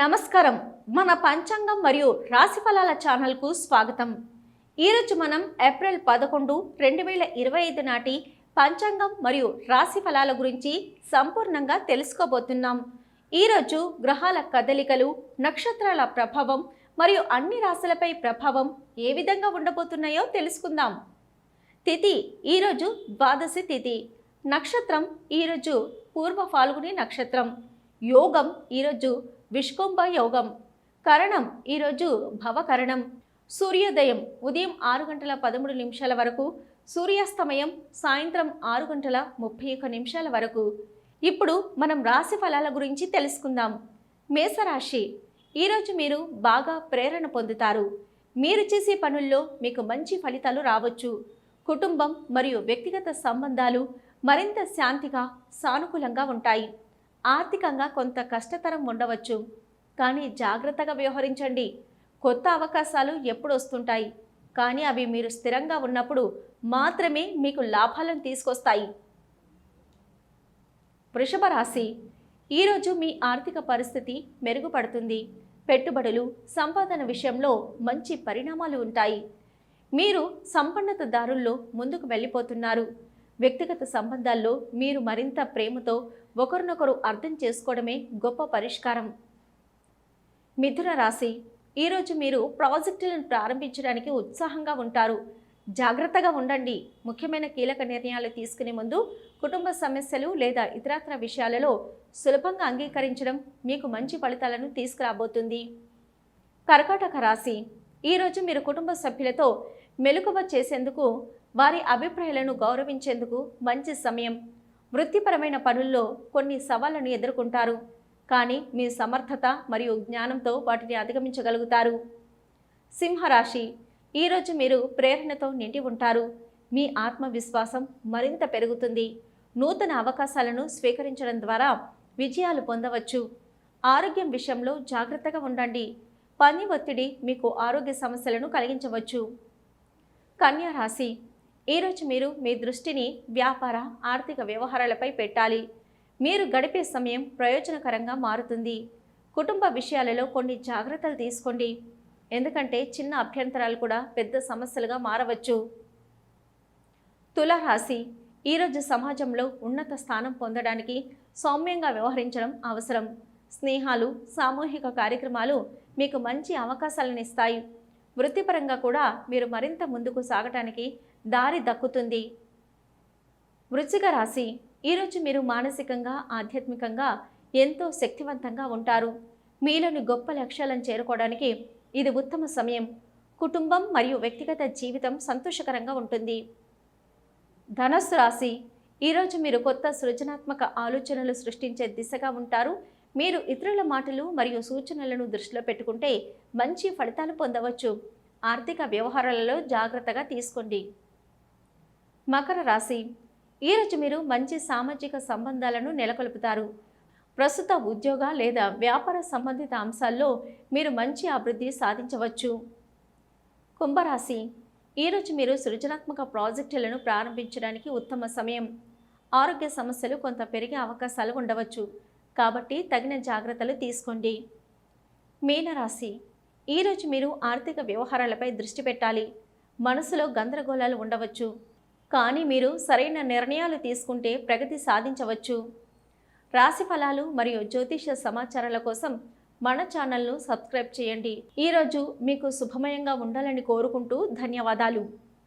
నమస్కారం. మన పంచాంగం మరియు రాశి ఫలాల ఛానల్కు స్వాగతం. ఈరోజు మనం ఏప్రిల్ 11, 2025 నాటి పంచాంగం మరియు రాశి ఫలాల గురించి సంపూర్ణంగా తెలుసుకోబోతున్నాం. ఈరోజు గ్రహాల కదలికలు, నక్షత్రాల ప్రభావం మరియు అన్ని రాశులపై ప్రభావం ఏ విధంగా ఉండబోతున్నాయో తెలుసుకుందాం. తిథి ఈరోజు ద్వాదశి తిథి. నక్షత్రం ఈరోజు పూర్వ ఫాల్గుని నక్షత్రం. యోగం ఈరోజు విష్కుంభ యోగం. కరణం ఈరోజు భవకరణం. సూర్యోదయం ఉదయం 6:13 వరకు, సూర్యాస్తమయం సాయంత్రం 6:31 వరకు. ఇప్పుడు మనం రాశి ఫలాల గురించి తెలుసుకుందాం. మేషరాశి ఈరోజు మీరు బాగా ప్రేరణ పొందుతారు. మీరు చేసే పనుల్లో మీకు మంచి ఫలితాలు రావచ్చు. కుటుంబం మరియు వ్యక్తిగత సంబంధాలు మరింత శాంతిగా, సానుకూలంగా ఉంటాయి. ఆర్థికంగా కొంత కష్టతరం ఉండవచ్చు, కానీ జాగ్రత్తగా వ్యవహరించండి. కొత్త అవకాశాలు ఎప్పుడు వస్తుంటాయి, కానీ అవి మీరు స్థిరంగా ఉన్నప్పుడు మాత్రమే మీకు లాభాలను తీసుకొస్తాయి. వృషభ రాశి ఈరోజు మీ ఆర్థిక పరిస్థితి మెరుగుపడుతుంది. పెట్టుబడులు, సంపాదన విషయంలో మంచి పరిణామాలు ఉంటాయి. మీరు సంపన్నత దారుల్లో ముందుకు వెళ్ళిపోతున్నారు. వ్యక్తిగత సంబంధాల్లో మీరు మరింత ప్రేమతో ఒకరినొకరు అర్థం చేసుకోవడమే గొప్ప పరిష్కారం. మిథున రాశి ఈరోజు మీరు ప్రాజెక్టులను ప్రారంభించడానికి ఉత్సాహంగా ఉంటారు. జాగ్రత్తగా ఉండండి. ముఖ్యమైన కీలక నిర్ణయాలు తీసుకునే ముందు కుటుంబ సమస్యలు లేదా ఇతరత్ర విషయాలలో సులభంగా అంగీకరించడం మీకు మంచి ఫలితాలను తీసుకురాబోతుంది. కర్కాటక రాశి ఈరోజు మీరు కుటుంబ సభ్యులతో మెలకువ చేసేందుకు, వారి అభిప్రాయాలను గౌరవించేందుకు మంచి సమయం. వృత్తిపరమైన పనుల్లో కొన్ని సవాళ్లను ఎదుర్కొంటారు, కానీ మీ సమర్థత మరియు జ్ఞానంతో వాటిని అధిగమించగలుగుతారు. సింహరాశి ఈరోజు మీరు ప్రేరణతో నిండి ఉంటారు. మీ ఆత్మవిశ్వాసం మరింత పెరుగుతుంది. నూతన అవకాశాలను స్వీకరించడం ద్వారా విజయాలు పొందవచ్చు. ఆరోగ్యం విషయంలో జాగ్రత్తగా ఉండండి. పని ఒత్తిడి మీకు ఆరోగ్య సమస్యలను కలిగించవచ్చు. కన్యా రాశి ఈరోజు మీరు మీ దృష్టిని వ్యాపార, ఆర్థిక వ్యవహారాలపై పెట్టాలి. మీరు గడిపే సమయం ప్రయోజనకరంగా మారుతుంది. కుటుంబ విషయాలలో కొన్ని జాగ్రత్తలు తీసుకోండి, ఎందుకంటే చిన్న అభ్యంతరాలు కూడా పెద్ద సమస్యలుగా మారవచ్చు. తులారాశి ఈరోజు సమాజంలో ఉన్నత స్థానం పొందడానికి సౌమ్యంగా వ్యవహరించడం అవసరం. స్నేహాలు, సామూహిక కార్యక్రమాలు మీకు మంచి అవకాశాలను ఇస్తాయి. వృత్తిపరంగా కూడా మీరు మరింత ముందుకు సాగటానికి దారి దక్కుతుంది. వృశ్చిక రాశి ఈరోజు మీరు మానసికంగా, ఆధ్యాత్మికంగా ఎంతో శక్తివంతంగా ఉంటారు. మీలోని గొప్ప లక్ష్యాలను చేరుకోవడానికి ఇది ఉత్తమ సమయం. కుటుంబం మరియు వ్యక్తిగత జీవితం సంతోషకరంగా ఉంటుంది. ధనస్సు రాశి ఈరోజు మీరు కొత్త సృజనాత్మక ఆలోచనలు సృష్టించే దిశగా ఉంటారు. మీరు ఇతరుల మాటలు మరియు సూచనలను దృష్టిలో పెట్టుకుంటే మంచి ఫలితాలు పొందవచ్చు. ఆర్థిక వ్యవహారాలలో జాగ్రత్తగా తీసుకోండి. మకర రాశి ఈరోజు మీరు మంచి సామాజిక సంబంధాలను నెలకొల్పుతారు. ప్రస్తుత ఉద్యోగ లేదా వ్యాపార సంబంధిత అంశాల్లో మీరు మంచి అభివృద్ధి సాధించవచ్చు. కుంభరాశి ఈరోజు మీరు సృజనాత్మక ప్రాజెక్టులను ప్రారంభించడానికి ఉత్తమ సమయం. ఆరోగ్య సమస్యలు కొంత పెరిగే అవకాశాలు ఉండవచ్చు, కాబట్టి తగిన జాగ్రత్తలు తీసుకోండి. మీనరాశి ఈరోజు మీరు ఆర్థిక వ్యవహారాలపై దృష్టి పెట్టాలి. మనసులో గందరగోళాలు ఉండవచ్చు, కానీ మీరు సరైన నిర్ణయాలు తీసుకుంటే ప్రగతి సాధించవచ్చు. రాశి ఫలాలు మరియు జ్యోతిష సమాచారాల కోసం మన ఛానల్ను సబ్స్క్రైబ్ చేయండి. ఈరోజు మీకు శుభమయంగా ఉండాలని కోరుకుంటూ ధన్యవాదాలు.